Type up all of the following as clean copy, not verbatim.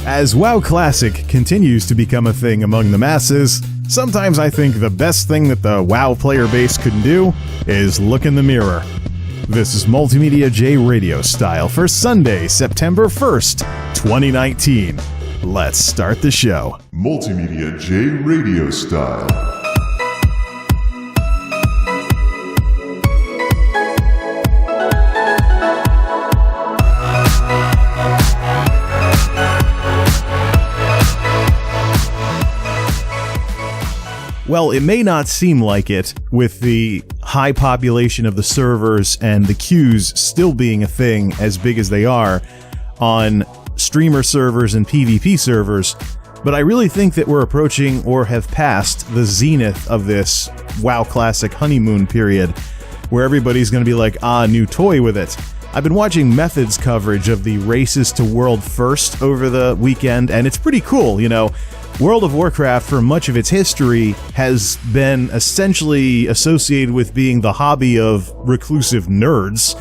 As WoW Classic continues to become a thing among the masses, sometimes I think the best thing that the WoW player base could do is look in the mirror. This is MultimediaJay Radio Style for Sunday, September 1st, 2019. Let's start the show. MultimediaJay Radio Style. Well, it may not seem like it, with the high population of the servers and the queues still being a thing as big as they are on streamer servers and PvP servers, but I really think that we're approaching or have passed the zenith of this WoW Classic honeymoon period, where everybody's going to be like, new toy with it. I've been watching Method's coverage of the Races to World First over the weekend, and it's pretty cool, you know. World of Warcraft, for much of its history, has been essentially associated with being the hobby of reclusive nerds,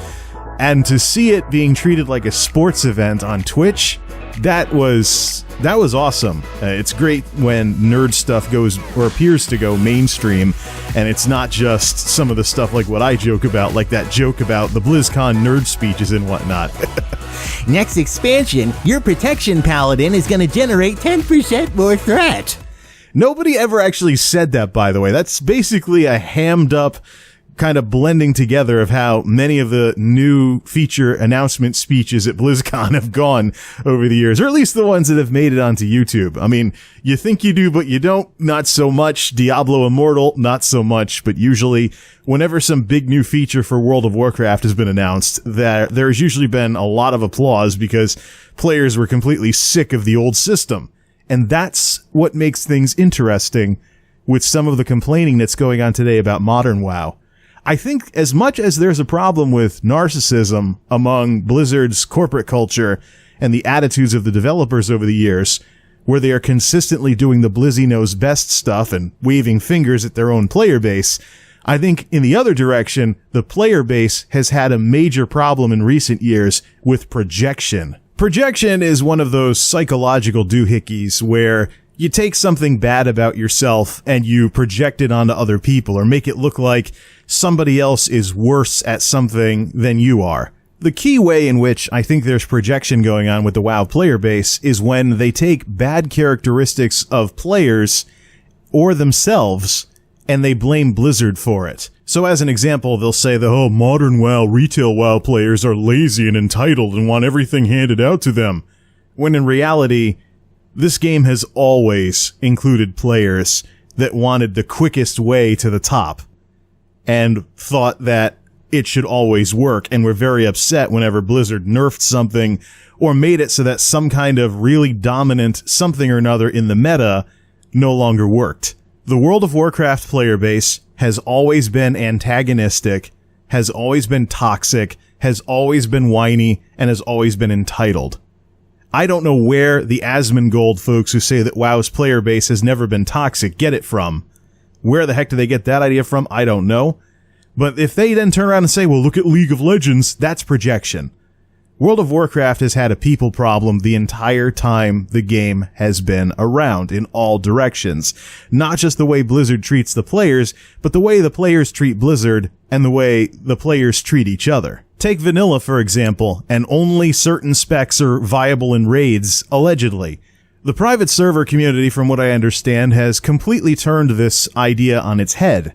and to see it being treated like a sports event on Twitch, that was awesome. It's great when nerd stuff goes, or appears to go, mainstream, and it's not just some of the stuff like what I joke about, like that joke about the BlizzCon nerd speeches and whatnot. Next expansion, your protection paladin is going to generate 10% more threat. Nobody ever actually said that, by the way. That's basically a hammed up kind of blending together of how many of the new feature announcement speeches at BlizzCon have gone over the years, or at least the ones that have made it onto YouTube. I mean, you think you do, but you don't. Not so much. Diablo Immortal, not so much. But usually, whenever some big new feature for World of Warcraft has been announced, there's usually been a lot of applause because players were completely sick of the old system. And that's what makes things interesting with some of the complaining that's going on today about modern WoW. I think as much as there's a problem with narcissism among Blizzard's corporate culture and the attitudes of the developers over the years, where they are consistently doing the Blizzy knows best stuff and waving fingers at their own player base, I think in the other direction, the player base has had a major problem in recent years with projection. Projection is one of those psychological doohickeys where you take something bad about yourself and you project it onto other people, or make it look like somebody else is worse at something than you are. The key way in which I think there's projection going on with the WoW player base is when they take bad characteristics of players or themselves and they blame Blizzard for it. So as an example, they'll say the modern WoW retail WoW players are lazy and entitled and want everything handed out to them. When in reality, this game has always included players that wanted the quickest way to the top and thought that it should always work, and were very upset whenever Blizzard nerfed something or made it so that some kind of really dominant something or another in the meta no longer worked. The World of Warcraft player base has always been antagonistic, has always been toxic, has always been whiny, and has always been entitled. I don't know where the Asmongold folks who say that WoW's player base has never been toxic get it from. Where the heck do they get that idea from? I don't know. But if they then turn around and say, well, look at League of Legends, that's projection. World of Warcraft has had a people problem the entire time the game has been around, in all directions. Not just the way Blizzard treats the players, but the way the players treat Blizzard and the way the players treat each other. Take vanilla, for example, and only certain specs are viable in raids, allegedly. The private server community, from what I understand, has completely turned this idea on its head.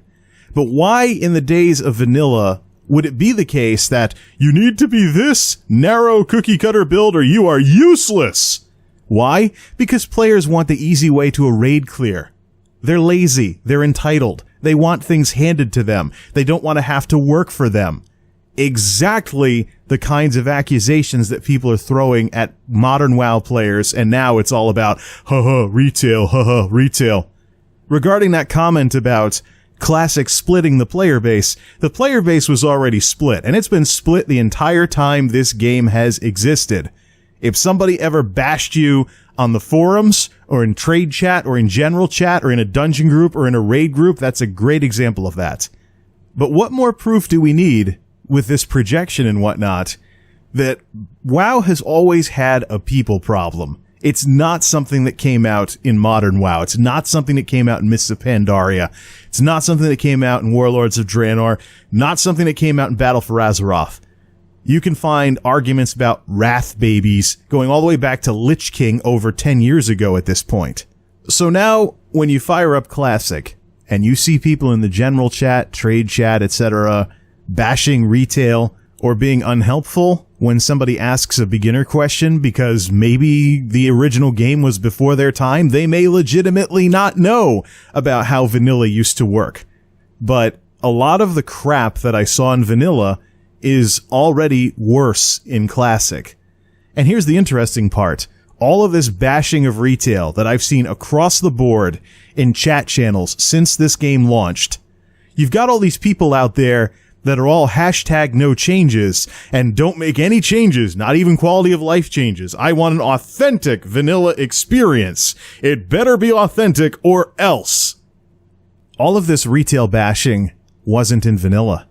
But why in the days of vanilla would it be the case that you need to be this narrow cookie-cutter build or you are useless? Why? Because players want the easy way to a raid clear. They're lazy. They're entitled. They want things handed to them. They don't want to have to work for them. Exactly the kinds of accusations that people are throwing at modern WoW players, and now it's all about, retail, retail. Regarding that comment about Classic splitting the player base was already split, and it's been split the entire time this game has existed. If somebody ever bashed you on the forums, or in trade chat, or in general chat, or in a dungeon group, or in a raid group, that's a great example of that. But what more proof do we need with this projection and whatnot that WoW has always had a people problem? It's not something that came out in modern WoW. It's not something that came out in Mists of Pandaria. It's not something that came out in Warlords of Draenor. Not something that came out in Battle for Azeroth. You can find arguments about wrath babies going all the way back to Lich King over 10 years ago at this point. So now, when you fire up Classic, and you see people in the general chat, trade chat, etc., bashing retail or being unhelpful when somebody asks a beginner question because maybe the original game was before their time, they may legitimately not know about how vanilla used to work. But a lot of the crap that I saw in vanilla is already worse in Classic. And here's the interesting part. All of this bashing of retail that I've seen across the board in chat channels since this game launched, you've got all these people out there that are all hashtag no changes and don't make any changes, not even quality of life changes. I want an authentic vanilla experience. It better be authentic or else. All of this retail bashing wasn't in vanilla.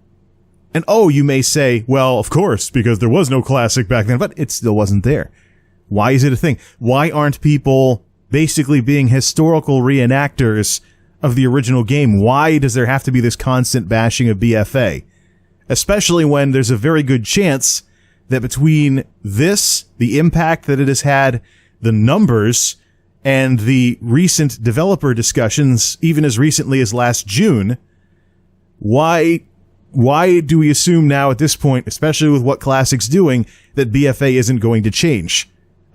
And oh, you may say, well, of course, because there was no Classic back then, but it still wasn't there. Why is it a thing? Why aren't people basically being historical reenactors of the original game? Why does there have to be this constant bashing of BFA? Especially when there's a very good chance that between this, the impact that it has had, the numbers, and the recent developer discussions, even as recently as last June, why do we assume now at this point, especially with what Classic's doing, that BFA isn't going to change?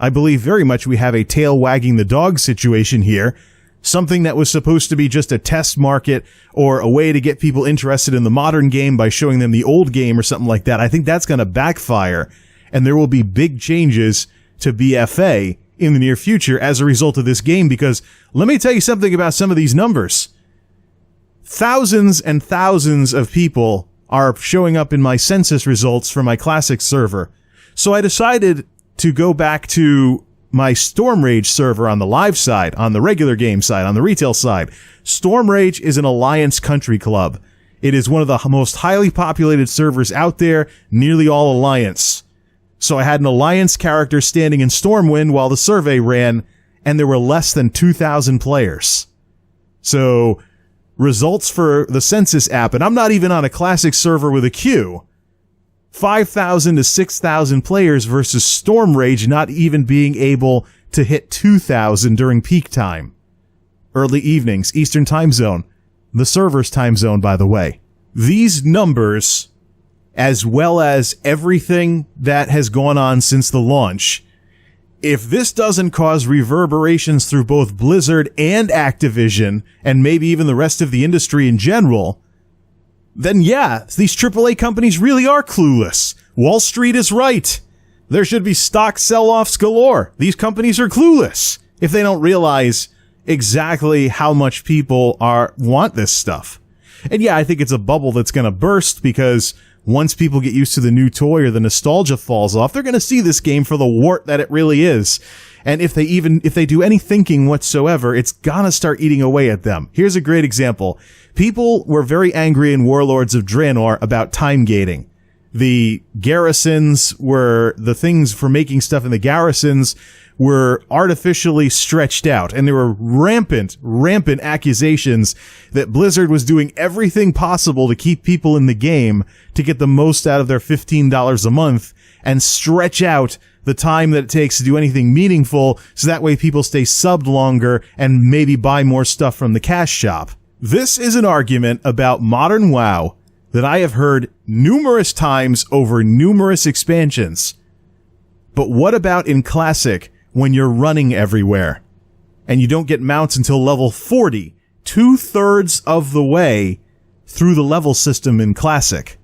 I believe very much we have a tail wagging the dog situation here. Something that was supposed to be just a test market or a way to get people interested in the modern game by showing them the old game or something like that. I think that's going to backfire, and there will be big changes to BFA in the near future as a result of this game, because let me tell you something about some of these numbers. Thousands and thousands of people are showing up in my census results for my Classic server. So I decided to go back to my Stormrage server on the live side, on the regular game side, on the retail side. Stormrage is an Alliance country club. It is one of the most highly populated servers out there, nearly all Alliance. So I had an Alliance character standing in Stormwind while the survey ran, and there were less than 2,000 players. So, results for the census app, and I'm not even on a Classic server with a queue. 5,000 to 6,000 players versus Stormrage not even being able to hit 2,000 during peak time. Early evenings, Eastern time zone. The server's time zone, by the way. These numbers, as well as everything that has gone on since the launch, if this doesn't cause reverberations through both Blizzard and Activision, and maybe even the rest of the industry in general, then yeah, these AAA companies really are clueless. Wall Street is right. There should be stock sell-offs galore. These companies are clueless if they don't realize exactly how much people want this stuff. And yeah, I think it's a bubble that's going to burst, because once people get used to the new toy or the nostalgia falls off, they're going to see this game for the wart that it really is. And if they do any thinking whatsoever, it's gonna start eating away at them. Here's a great example. People were very angry in Warlords of Draenor about time gating. The garrisons were, the things for making stuff in the garrisons were artificially stretched out, and there were rampant accusations that Blizzard was doing everything possible to keep people in the game to get the most out of their $15 a month and stretch out the time that it takes to do anything meaningful, so that way people stay subbed longer and maybe buy more stuff from the cash shop. This is an argument about modern WoW that I have heard numerous times over numerous expansions. But what about in Classic when you're running everywhere and you don't get mounts until level 40, 2/3 of the way through the level system in Classic?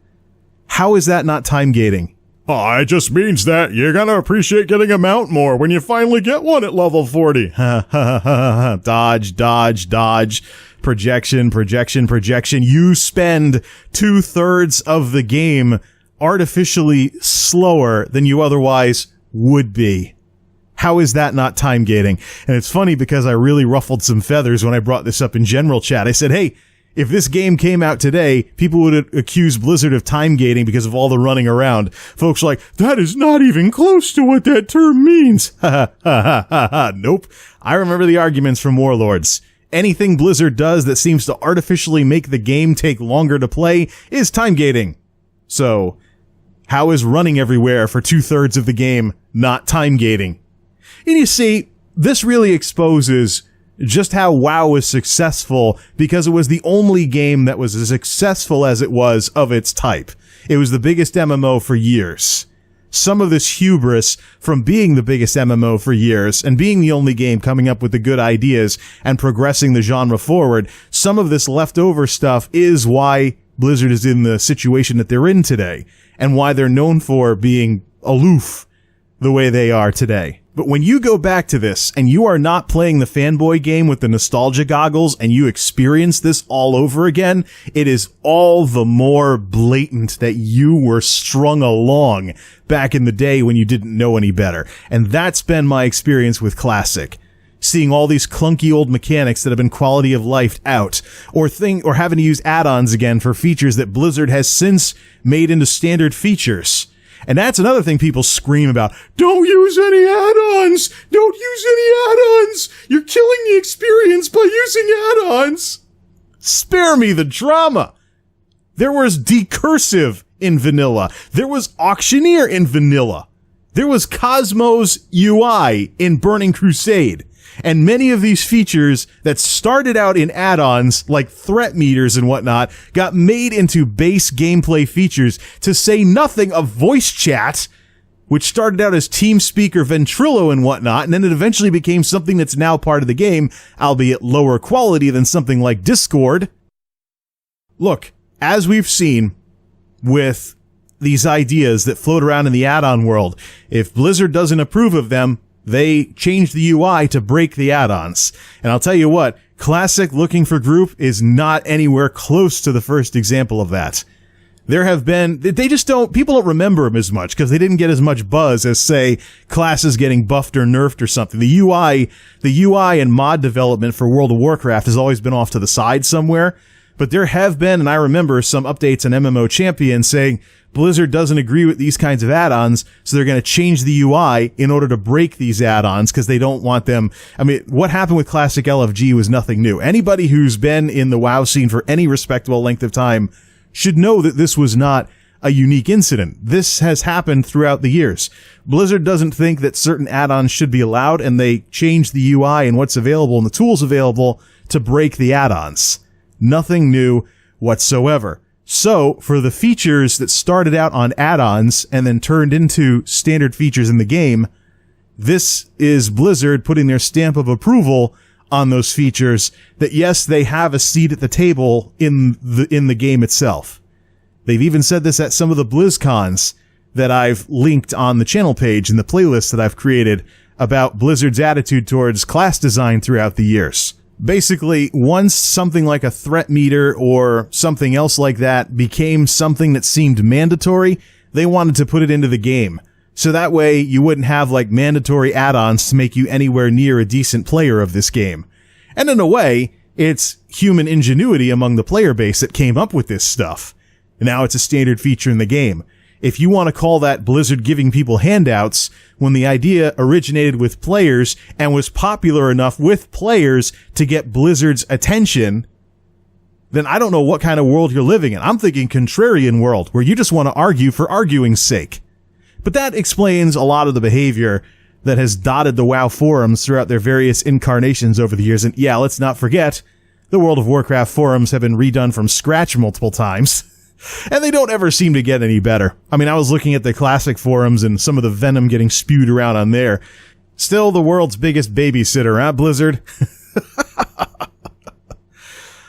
How is that not time gating? Oh, it just means that you're gonna appreciate getting a mount more when you finally get one at level 40. Dodge. Projection. You spend 2/3 of the game artificially slower than you otherwise would be. How is that not time gating? And it's funny because I really ruffled some feathers when I brought this up in general chat. I said, hey, If this game came out today, people would accuse Blizzard of time gating because of all the running around. Folks are like, that is not even close to what that term means. Ha ha ha ha ha. Nope. I remember the arguments from Warlords. Anything Blizzard does that seems to artificially make the game take longer to play is time gating. So, how is running everywhere for 2/3 of the game not time gating? And you see, this really exposes just how WoW was successful because it was the only game that was as successful as it was of its type. It was the biggest MMO for years. Some of this hubris from being the biggest MMO for years and being the only game coming up with the good ideas and progressing the genre forward, some of this leftover stuff is why Blizzard is in the situation that they're in today and why they're known for being aloof the way they are today. But when you go back to this and you are not playing the fanboy game with the nostalgia goggles and you experience this all over again, it is all the more blatant that you were strung along back in the day when you didn't know any better. And that's been my experience with Classic. Seeing all these clunky old mechanics that have been quality of life out, or having to use add-ons again for features that Blizzard has since made into standard features. And that's another thing people scream about. Don't use any add-ons! Don't use any add-ons! You're killing the experience by using add-ons! Spare me the drama! There was Decursive in vanilla. There was Auctioneer in vanilla. There was Cosmos UI in Burning Crusade. And many of these features that started out in add-ons, like threat meters and whatnot, got made into base gameplay features, to say nothing of voice chat, which started out as TeamSpeak or Ventrilo and whatnot, and then it eventually became something that's now part of the game, albeit lower quality than something like Discord. Look, as we've seen with these ideas that float around in the add-on world, if Blizzard doesn't approve of them, they change the UI to break the add-ons. And I'll tell you what, Classic Looking for Group is not anywhere close to the first example of that. There have been, people don't remember them as much because they didn't get as much buzz as, say, classes getting buffed or nerfed or something. The UI and mod development for World of Warcraft has always been off to the side somewhere. But there have been, and I remember some updates on MMO Champion saying Blizzard doesn't agree with these kinds of add-ons, so they're going to change the UI in order to break these add-ons because they don't want them. I mean, what happened with Classic LFG was nothing new. Anybody who's been in the WoW scene for any respectable length of time should know that this was not a unique incident. This has happened throughout the years. Blizzard doesn't think that certain add-ons should be allowed, and they change the UI and what's available and the tools available to break the add-ons. Nothing new whatsoever. So, for the features that started out on add-ons and then turned into standard features in the game, this is Blizzard putting their stamp of approval on those features that, yes, they have a seat at the table in the game itself. They've even said this at some of the BlizzCons that I've linked on the channel page in the playlist that I've created about Blizzard's attitude towards class design throughout the years. Basically, once something like a threat meter or something else like that became something that seemed mandatory, they wanted to put it into the game. So that way you wouldn't have like mandatory add-ons to make you anywhere near a decent player of this game. And in a way, it's human ingenuity among the player base that came up with this stuff. And now it's a standard feature in the game. If you want to call that Blizzard giving people handouts, when the idea originated with players and was popular enough with players to get Blizzard's attention, then I don't know what kind of world you're living in. I'm thinking contrarian world, where you just want to argue for arguing's sake. But that explains a lot of the behavior that has dotted the WoW forums throughout their various incarnations over the years. And yeah, let's not forget, the World of Warcraft forums have been redone from scratch multiple times. And they don't ever seem to get any better. I mean, I was looking at the classic forums and some of the venom getting spewed around on there. Still the world's biggest babysitter, huh, Blizzard?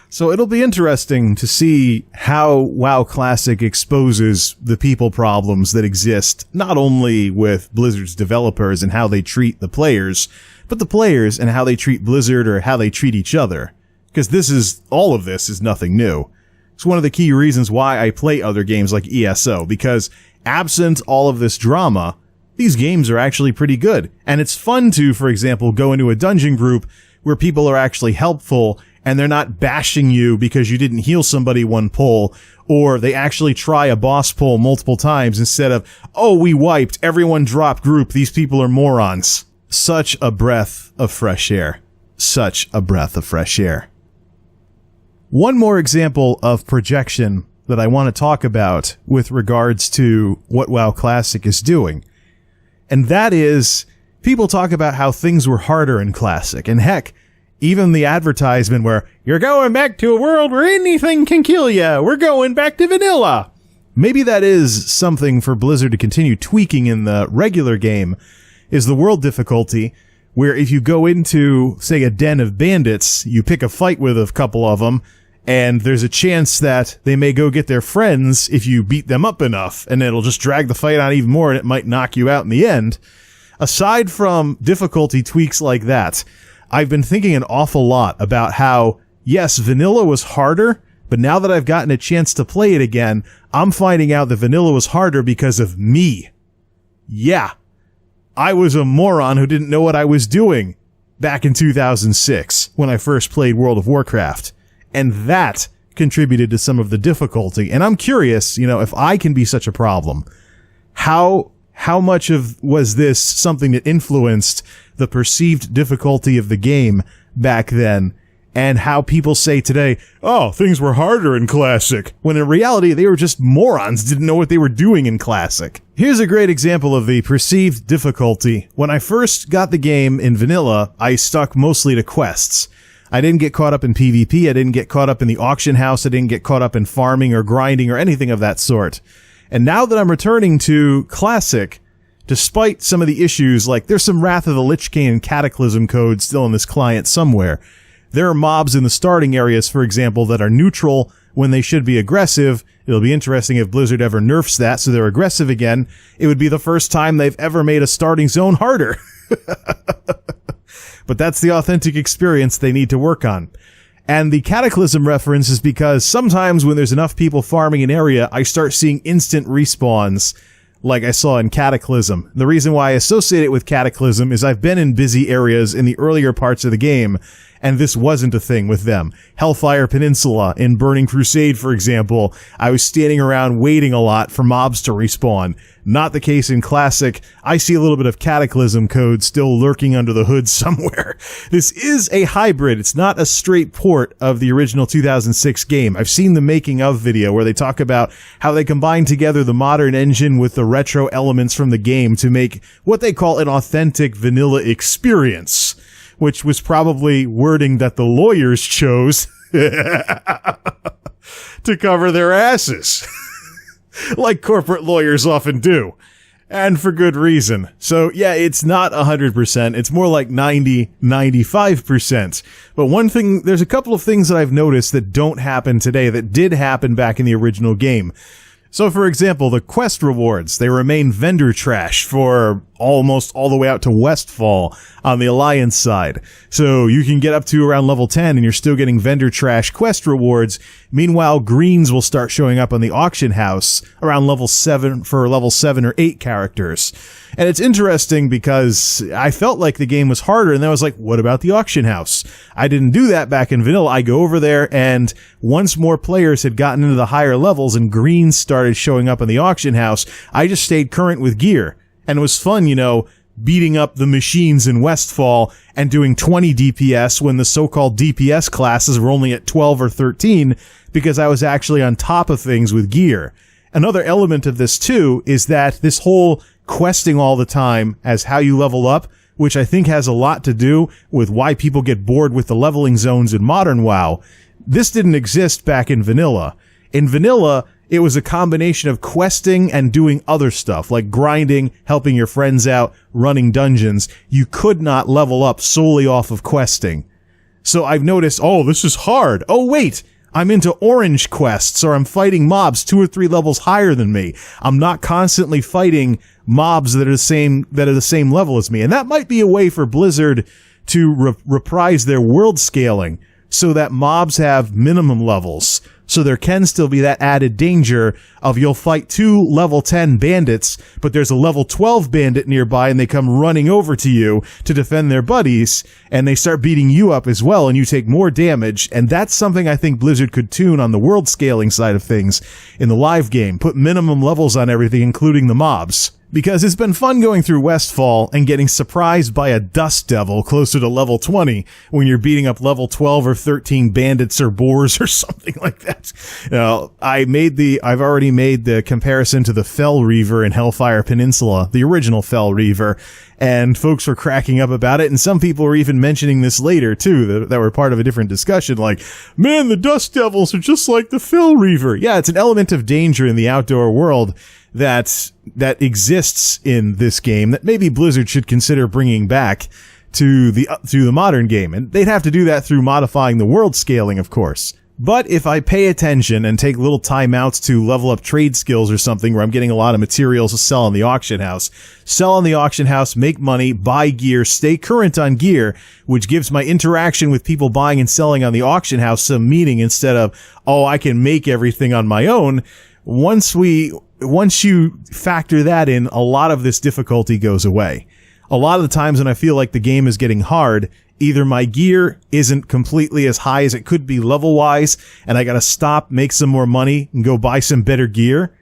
So it'll be interesting to see how WoW Classic exposes the people problems that exist, not only with Blizzard's developers and how they treat the players, but the players and how they treat Blizzard or how they treat each other. Because all of this is nothing new. It's one of the key reasons why I play other games like ESO, because absent all of this drama, these games are actually pretty good. And it's fun to, for example, go into a dungeon group where people are actually helpful and they're not bashing you because you didn't heal somebody one pull, or they actually try a boss pull multiple times instead of, oh, we wiped, everyone drop group, these people are morons. Such a breath of fresh air. Such a breath of fresh air. One more example of projection that I want to talk about with regards to what WoW Classic is doing. And that is, people talk about how things were harder in Classic. And heck, even the advertisement where, you're going back to a world where anything can kill ya, we're going back to vanilla. Maybe that is something for Blizzard to continue tweaking in the regular game, is the world difficulty, where if you go into, say, a den of bandits, you pick a fight with a couple of them, and there's a chance that they may go get their friends if you beat them up enough, and it'll just drag the fight on even more, and it might knock you out in the end. Aside from difficulty tweaks like that, I've been thinking an awful lot about how, yes, vanilla was harder, but now that I've gotten a chance to play it again, I'm finding out that vanilla was harder because of me. Yeah. I was a moron who didn't know what I was doing back in 2006 when I first played World of Warcraft. And that contributed to some of the difficulty. And I'm curious, if I can be such a problem, how much was this something that influenced the perceived difficulty of the game back then, and how people say today, oh, things were harder in Classic, when in reality they were just morons, didn't know what they were doing in Classic. Here's a great example of the perceived difficulty. When I first got the game in vanilla, I stuck mostly to quests. I didn't get caught up in PvP, I didn't get caught up in the auction house, I didn't get caught up in farming or grinding or anything of that sort. And now that I'm returning to Classic, despite some of the issues, like there's some Wrath of the Lich King and Cataclysm code still in this client somewhere. There are mobs in the starting areas, for example, that are neutral when they should be aggressive. It'll be interesting if Blizzard ever nerfs that so they're aggressive again. It would be the first time they've ever made a starting zone harder. But that's the authentic experience they need to work on. And the Cataclysm reference is because sometimes when there's enough people farming an area, I start seeing instant respawns like I saw in Cataclysm. The reason why I associate it with Cataclysm is I've been in busy areas in the earlier parts of the game, and this wasn't a thing with them. Hellfire Peninsula in Burning Crusade, for example, I was standing around waiting a lot for mobs to respawn. Not the case in Classic. I see a little bit of Cataclysm code still lurking under the hood somewhere. This is a hybrid. It's not a straight port of the original 2006 game. I've seen the making of video where they talk about how they combine together the modern engine with the retro elements from the game to make what they call an authentic vanilla experience, which was probably wording that the lawyers chose to cover their asses. Like corporate lawyers often do. And for good reason. So yeah, it's not 100%. It's more like 90, 95%. But there's a couple of things that I've noticed that don't happen today that did happen back in the original game. So for example, the quest rewards, they remain vendor trash for almost all the way out to Westfall on the Alliance side. So you can get up to around level 10 and you're still getting vendor trash quest rewards. Meanwhile, greens will start showing up on the auction house around level 7 for level 7 or 8 characters. And it's interesting because I felt like the game was harder, and then I was like, what about the auction house? I didn't do that back in vanilla. I go over there, and once more players had gotten into the higher levels and greens started showing up in the auction house, I just stayed current with gear. And it was fun, beating up the machines in Westfall and doing 20 DPS when the so-called DPS classes were only at 12 or 13 because I was actually on top of things with gear. Another element of this, too, is that this whole questing all the time as how you level up, which I think has a lot to do with why people get bored with the leveling zones in modern WoW. This didn't exist back in vanilla. In vanilla, it was a combination of questing and doing other stuff, like grinding, helping your friends out, running dungeons. You could not level up solely off of questing. So I've noticed, oh, this is hard. Oh, wait, I'm into orange quests, or I'm fighting mobs 2 or 3 levels higher than me. I'm not constantly fighting mobs that are the same level as me. And that might be a way for Blizzard to reprise their world scaling so that mobs have minimum levels, So there can still be that added danger of you'll fight 2 level 10 bandits, but there's a level 12 bandit nearby and they come running over to you to defend their buddies, and they start beating you up as well, and you take more damage. And that's something I think Blizzard could tune on the world scaling side of things in the live game. Put minimum levels on everything, including the mobs. Because it's been fun going through Westfall and getting surprised by a dust devil closer to level 20 when you're beating up level 12 or 13 bandits or boars or something like that. I've already made the comparison to the Fell Reaver in Hellfire Peninsula, the original Fell Reaver, and folks were cracking up about it, and some people were even mentioning this later too, that were part of a different discussion, like, man, the dust devils are just like the Fell Reaver. Yeah, it's an element of danger in the outdoor world that exists in this game that maybe Blizzard should consider bringing back to the modern game. And they'd have to do that through modifying the world scaling, of course. But if I pay attention and take little timeouts to level up trade skills or something where I'm getting a lot of materials to sell on the auction house, make money, buy gear, stay current on gear, which gives my interaction with people buying and selling on the auction house some meaning instead of, oh, I can make everything on my own. Once you factor that in, a lot of this difficulty goes away. A lot of the times when I feel like the game is getting hard, either my gear isn't completely as high as it could be level-wise, and I gotta stop, make some more money, and go buy some better gear,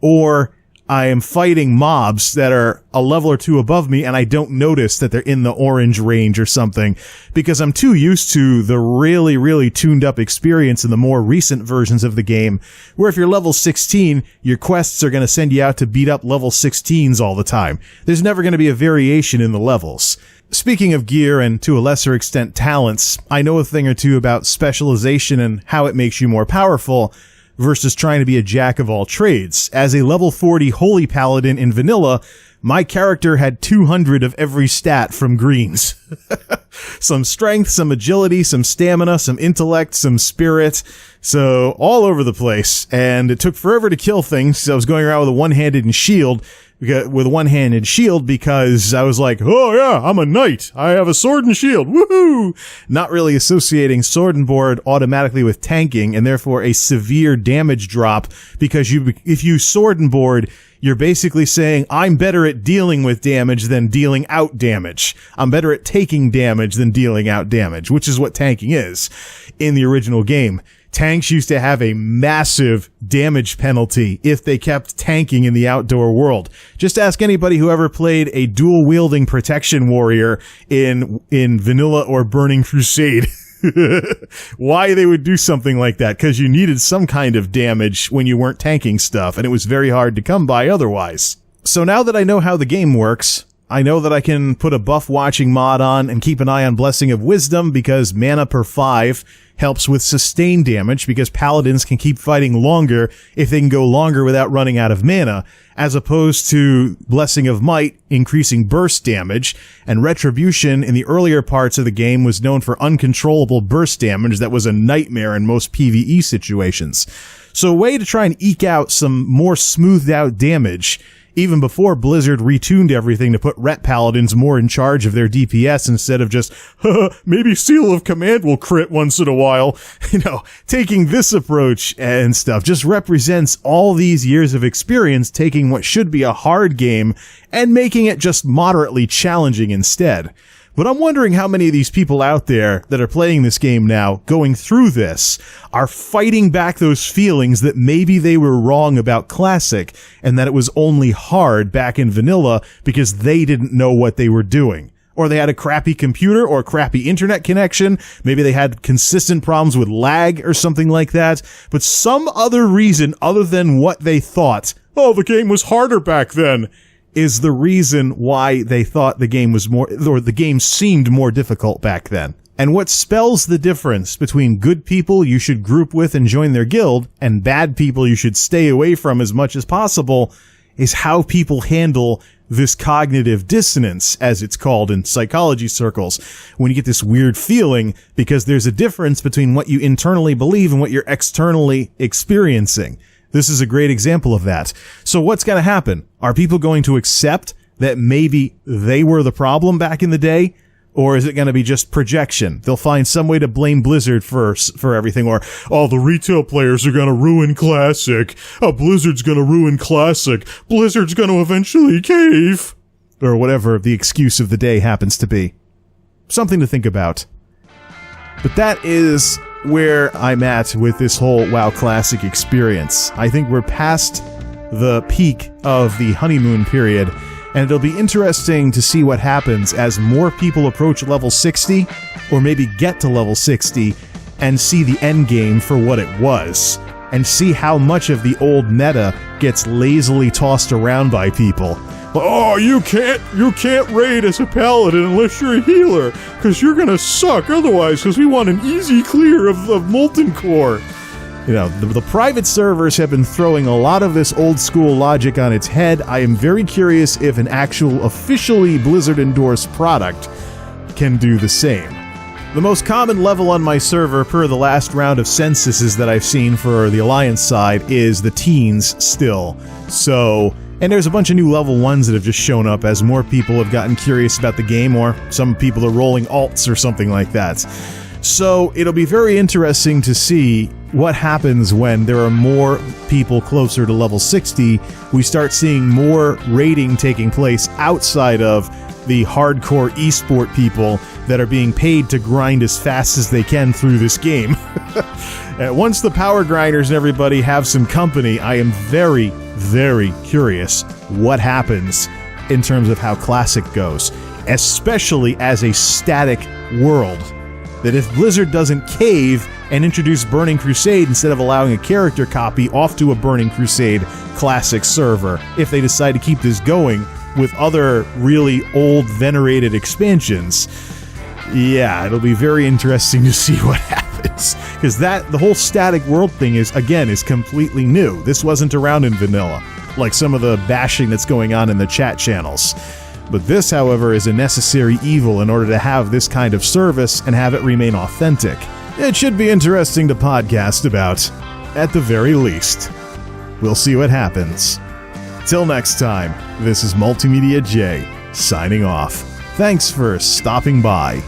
or I am fighting mobs that are a level or 2 above me, and I don't notice that they're in the orange range or something, because I'm too used to the really, really tuned up experience in the more recent versions of the game, where if you're level 16, your quests are going to send you out to beat up level 16s all the time. There's never going to be a variation in the levels. Speaking of gear and to a lesser extent talents, I know a thing or two about specialization and how it makes you more powerful, versus trying to be a jack of all trades. As a level 40 Holy Paladin in vanilla, my character had 200 of every stat from greens. Some strength, some agility, some stamina, some intellect, some spirit. So all over the place. And it took forever to kill things. So I was going around with a one-handed shield because I was like, oh yeah, I'm a knight. I have a sword and shield. Woohoo! Not really associating sword and board automatically with tanking, and therefore a severe damage drop, because if you sword and board, you're basically saying, I'm better at dealing with damage than dealing out damage. I'm better at taking damage than dealing out damage, which is what tanking is in the original game. Tanks used to have a massive damage penalty if they kept tanking in the outdoor world. Just ask anybody who ever played a dual-wielding protection warrior in Vanilla or Burning Crusade. Why they would do something like that, because you needed some kind of damage when you weren't tanking stuff, and it was very hard to come by otherwise. So now that I know how the game works, I know that I can put a buff watching mod on and keep an eye on Blessing of Wisdom, because mana per 5 helps with sustained damage, because paladins can keep fighting longer if they can go longer without running out of mana, as opposed to Blessing of Might increasing burst damage, and Retribution in the earlier parts of the game was known for uncontrollable burst damage that was a nightmare in most PvE situations. So a way to try and eke out some more smoothed out damage, even before Blizzard retuned everything to put Ret Paladins more in charge of their DPS instead of just, maybe Seal of Command will crit once in a while. Taking this approach and stuff just represents all these years of experience taking what should be a hard game and making it just moderately challenging instead. But I'm wondering how many of these people out there that are playing this game now, going through this, are fighting back those feelings that maybe they were wrong about Classic and that it was only hard back in Vanilla because they didn't know what they were doing. Or they had a crappy computer or a crappy internet connection. Maybe they had consistent problems with lag or something like that. But some other reason other than what they thought, oh, the game was harder back then, is the reason why they thought the game was the game seemed more difficult back then. And what spells the difference between good people you should group with and join their guild, and bad people you should stay away from as much as possible, is how people handle this cognitive dissonance, as it's called in psychology circles, when you get this weird feeling, because there's a difference between what you internally believe and what you're externally experiencing. This is a great example of that. So what's going to happen? Are people going to accept that maybe they were the problem back in the day? Or is it going to be just projection? They'll find some way to blame Blizzard for everything, or, oh, the retail players are gonna ruin Classic. Oh, Blizzard's gonna ruin Classic. Blizzard's gonna eventually cave. or whatever the excuse of the day happens to be. Something to think about. But that is where I'm at with this whole WoW Classic experience. I think we're past the peak of the honeymoon period, and it'll be interesting to see what happens as more people approach level 60, or maybe get to level 60, and see the end game for what it was, and see how much of the old meta gets lazily tossed around by people. Oh, you can't raid as a paladin unless you're a healer, because you're gonna suck otherwise, because we want an easy clear of Molten Core. You know, the private servers have been throwing a lot of this old school logic on its head. I am very curious if an actual officially Blizzard-endorsed product can do the same. The most common level on my server per the last round of censuses that I've seen for the Alliance side is the teens still. So, and there's a bunch of new level 1s that have just shown up as more people have gotten curious about the game, or some people are rolling alts or something like that. So it'll be very interesting to see what happens when there are more people closer to level 60. We start seeing more raiding taking place outside of the hardcore esport people that are being paid to grind as fast as they can through this game. Once the power grinders and everybody have some company, I am very, very curious what happens in terms of how Classic goes, especially as a static world. That if Blizzard doesn't cave and introduce Burning Crusade instead of allowing a character copy off to a Burning Crusade Classic server, if they decide to keep this going with other really old, venerated expansions, yeah, it'll be very interesting to see what happens. Because the whole static world thing is completely new. This wasn't around in vanilla, like some of the bashing that's going on in the chat channels. But this, however, is a necessary evil in order to have this kind of service and have it remain authentic. It should be interesting to podcast about, at the very least. We'll see what happens. Till next time, this is MultimediaJay, signing off. Thanks for stopping by.